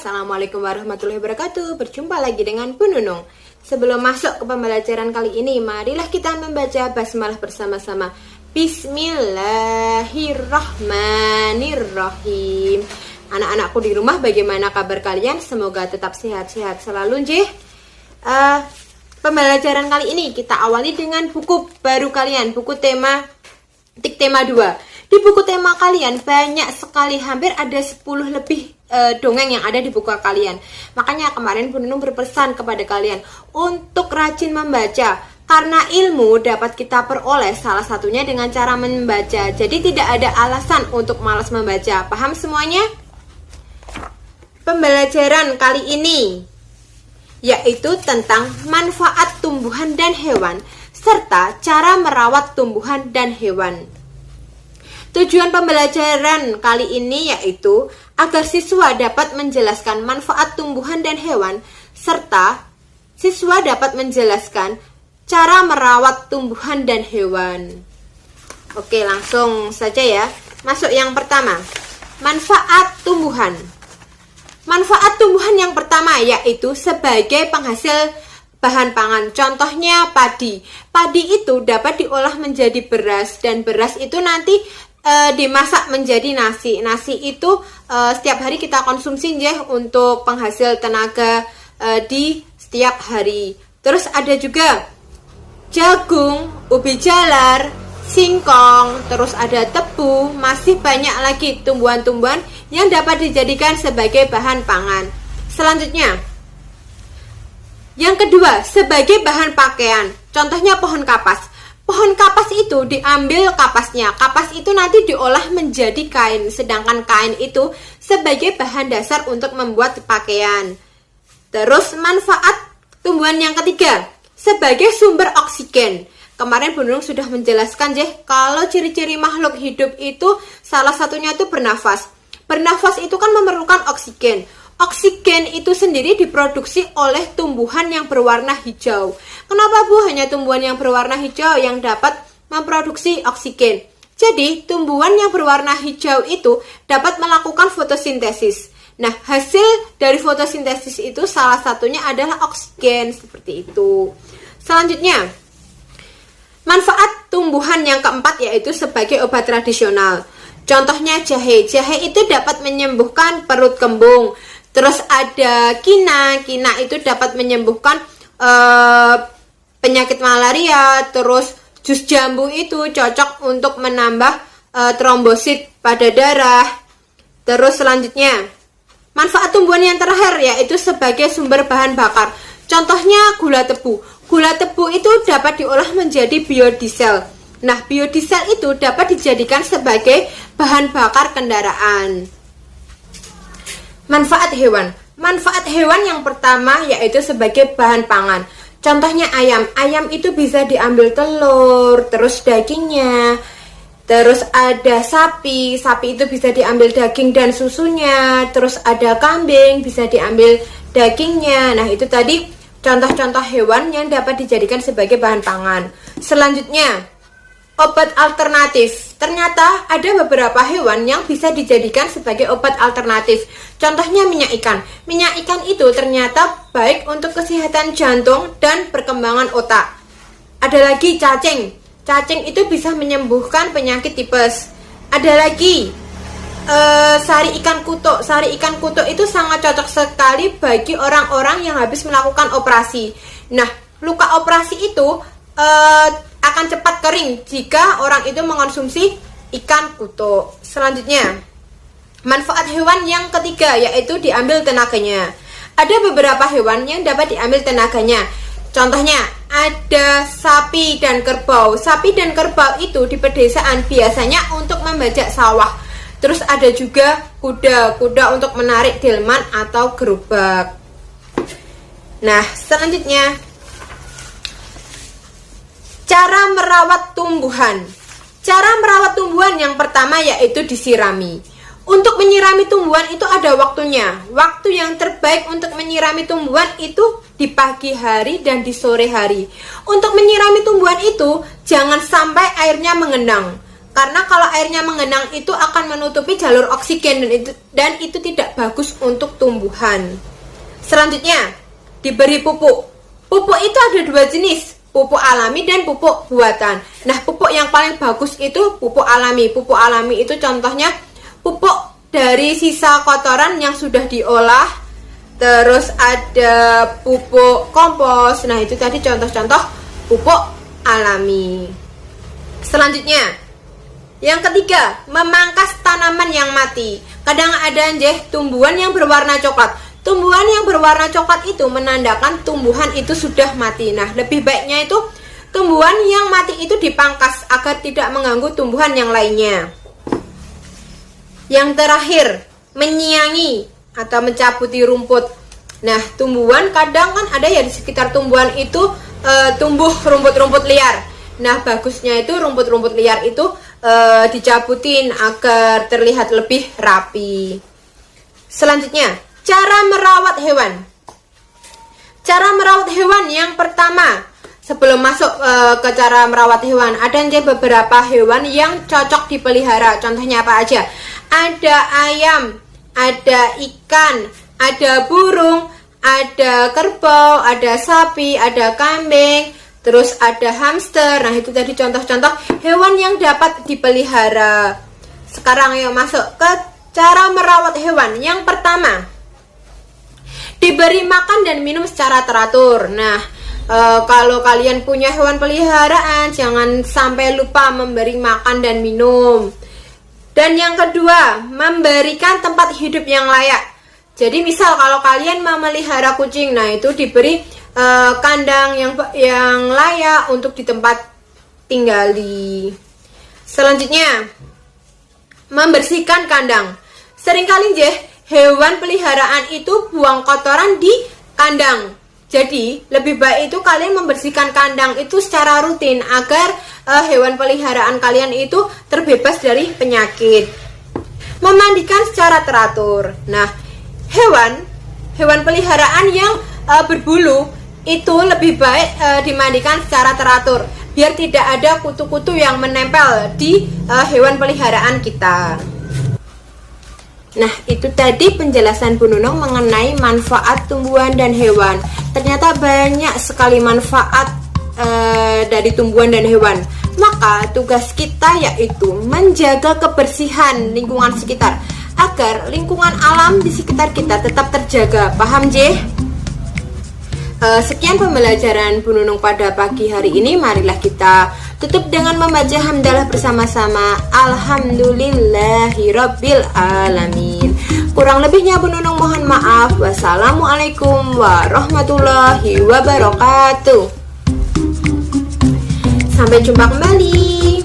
Assalamualaikum warahmatullahi wabarakatuh. Berjumpa lagi dengan Bu Nunung. Sebelum masuk ke pembelajaran kali ini, marilah kita membaca basmalah bersama-sama. Bismillahirrahmanirrahim. Anak-anakku di rumah, bagaimana kabar kalian? Semoga tetap sehat-sehat selalu, Jih. Pembelajaran kali ini kita awali dengan buku baru kalian, buku tema Tik Tema 2. Di buku tema kalian banyak sekali, hampir ada 10 lebih dongeng yang ada di buku kalian. Makanya kemarin Bu Nunung berpesan kepada kalian untuk rajin membaca, karena ilmu dapat kita peroleh salah satunya dengan cara membaca. Jadi tidak ada alasan untuk malas membaca. Paham semuanya? Pembelajaran kali ini yaitu tentang manfaat tumbuhan dan hewan serta cara merawat tumbuhan dan hewan. Tujuan pembelajaran kali ini yaitu agar siswa dapat menjelaskan manfaat tumbuhan dan hewan serta siswa dapat menjelaskan cara merawat tumbuhan dan hewan. Oke, langsung saja ya. Masuk yang pertama, manfaat tumbuhan. Manfaat tumbuhan yang pertama yaitu sebagai penghasil bahan pangan. Contohnya padi. Padi itu dapat diolah menjadi beras, dan beras itu nanti dimasak menjadi nasi. Nasi itu setiap hari kita konsumsi ya, untuk penghasil tenaga di setiap hari. Terus ada juga jagung, ubi jalar, singkong, terus ada tebu, masih banyak lagi tumbuhan-tumbuhan yang dapat dijadikan sebagai bahan pangan. Selanjutnya, yang kedua, sebagai bahan pakaian. Contohnya pohon kapas. Pohon kapas itu diambil kapasnya. Kapas itu nanti diolah menjadi kain, sedangkan kain itu sebagai bahan dasar untuk membuat pakaian. Terus manfaat tumbuhan yang ketiga, sebagai sumber oksigen. Kemarin Bu Nunung sudah menjelaskan kalau ciri-ciri makhluk hidup itu salah satunya itu bernafas. Bernafas itu kan memerlukan oksigen. Oksigen itu sendiri diproduksi oleh tumbuhan yang berwarna hijau. Kenapa Bu hanya tumbuhan yang berwarna hijau yang dapat memproduksi oksigen? Jadi tumbuhan yang berwarna hijau itu dapat melakukan fotosintesis. Nah, hasil dari fotosintesis itu salah satunya adalah oksigen, seperti itu. Selanjutnya, manfaat tumbuhan yang keempat yaitu sebagai obat tradisional. Contohnya jahe. Jahe itu dapat menyembuhkan perut kembung. Terus ada kina itu dapat menyembuhkan penyakit malaria. Terus jus jambu itu cocok untuk menambah trombosit pada darah. Terus selanjutnya, manfaat tumbuhan yang terakhir yaitu sebagai sumber bahan bakar. Contohnya gula tebu. Gula tebu itu dapat diolah menjadi biodiesel. Nah, biodiesel itu dapat dijadikan sebagai bahan bakar kendaraan. Manfaat hewan. Manfaat hewan yang pertama yaitu sebagai bahan pangan. Contohnya ayam. Ayam itu bisa diambil telur, terus dagingnya. Terus ada sapi. Sapi itu bisa diambil daging dan susunya. Terus ada kambing, bisa diambil dagingnya. Nah, itu tadi contoh-contoh hewan yang dapat dijadikan sebagai bahan pangan. Selanjutnya, obat alternatif. Ternyata ada beberapa hewan yang bisa dijadikan sebagai obat alternatif. Contohnya minyak ikan. Minyak ikan itu ternyata baik untuk kesehatan jantung dan perkembangan otak. Ada lagi cacing. Cacing itu bisa menyembuhkan penyakit tipes. Ada lagi sari ikan kutuk. Sari ikan kutuk itu sangat cocok sekali bagi orang-orang yang habis melakukan operasi. Nah, luka operasi itu akan cepat kering jika orang itu mengonsumsi ikan kutuk. Selanjutnya, manfaat hewan yang ketiga yaitu diambil tenaganya. Ada beberapa hewan yang dapat diambil tenaganya. Contohnya, ada sapi dan kerbau. Sapi dan kerbau itu di pedesaan biasanya untuk membajak sawah. Terus ada juga kuda. Kuda untuk menarik delman atau gerobak. Nah, selanjutnya, cara merawat tumbuhan. Cara merawat tumbuhan yang pertama yaitu disirami. Untuk menyirami tumbuhan itu ada waktunya. Waktu yang terbaik untuk menyirami tumbuhan itu di pagi hari dan di sore hari. Untuk menyirami tumbuhan itu jangan sampai airnya mengenang. Karena kalau airnya menggenang itu akan menutupi jalur oksigen dan itu tidak bagus untuk tumbuhan. Selanjutnya, diberi pupuk. Pupuk itu ada dua jenis, pupuk alami dan pupuk buatan. Nah, pupuk yang paling bagus itu pupuk alami. Pupuk alami itu contohnya pupuk dari sisa kotoran yang sudah diolah. Terus ada pupuk kompos. Nah, itu tadi contoh-contoh pupuk alami. Selanjutnya, yang ketiga, memangkas tanaman yang mati. Kadang ada tumbuhan yang berwarna coklat. Tumbuhan yang berwarna coklat itu menandakan tumbuhan itu sudah mati. Nah, lebih baiknya itu tumbuhan yang mati itu dipangkas agar tidak mengganggu tumbuhan yang lainnya. Yang terakhir, menyiangi atau mencabuti rumput. Nah, tumbuhan kadang kan ada ya di sekitar tumbuhan itu tumbuh rumput-rumput liar. Nah, bagusnya itu rumput-rumput liar itu dicabutin agar terlihat lebih rapi. Selanjutnya, cara merawat hewan. Cara merawat hewan yang pertama, sebelum masuk ke cara merawat hewan, ada beberapa hewan yang cocok dipelihara. Contohnya apa aja? Ada ayam, ada ikan, ada burung, ada kerbau, ada sapi, ada kambing, terus ada hamster. Nah, itu tadi contoh-contoh hewan yang dapat dipelihara. Sekarang yuk masuk ke cara merawat hewan. Yang pertama, diberi makan dan minum secara teratur. Nah, kalau kalian punya hewan peliharaan, jangan sampai lupa memberi makan dan minum. Dan yang kedua, memberikan tempat hidup yang layak. Jadi misal kalau kalian memelihara kucing, nah itu diberi kandang yang layak untuk di tempat tinggali. Selanjutnya, membersihkan kandang. Seringkali hewan peliharaan itu buang kotoran di kandang. Jadi lebih baik itu kalian membersihkan kandang itu secara rutin agar hewan peliharaan kalian itu terbebas dari penyakit. Memandikan secara teratur. Nah, hewan peliharaan yang berbulu itu lebih baik dimandikan secara teratur biar tidak ada kutu-kutu yang menempel di hewan peliharaan kita. Nah, itu tadi penjelasan Bu Nunung mengenai manfaat tumbuhan dan hewan. Ternyata banyak sekali manfaat dari tumbuhan dan hewan. Maka tugas kita yaitu menjaga kebersihan lingkungan sekitar agar lingkungan alam di sekitar kita tetap terjaga. Paham, J? Sekian pembelajaran Bu Nunung pada pagi hari ini. Marilah kita tutup dengan membaca hamdalah bersama-sama. Alhamdulillahirabbil alamin. Kurang lebihnya Bu Nunung mohon maaf. Wassalamualaikum warahmatullahi wabarakatuh. Sampai jumpa kembali.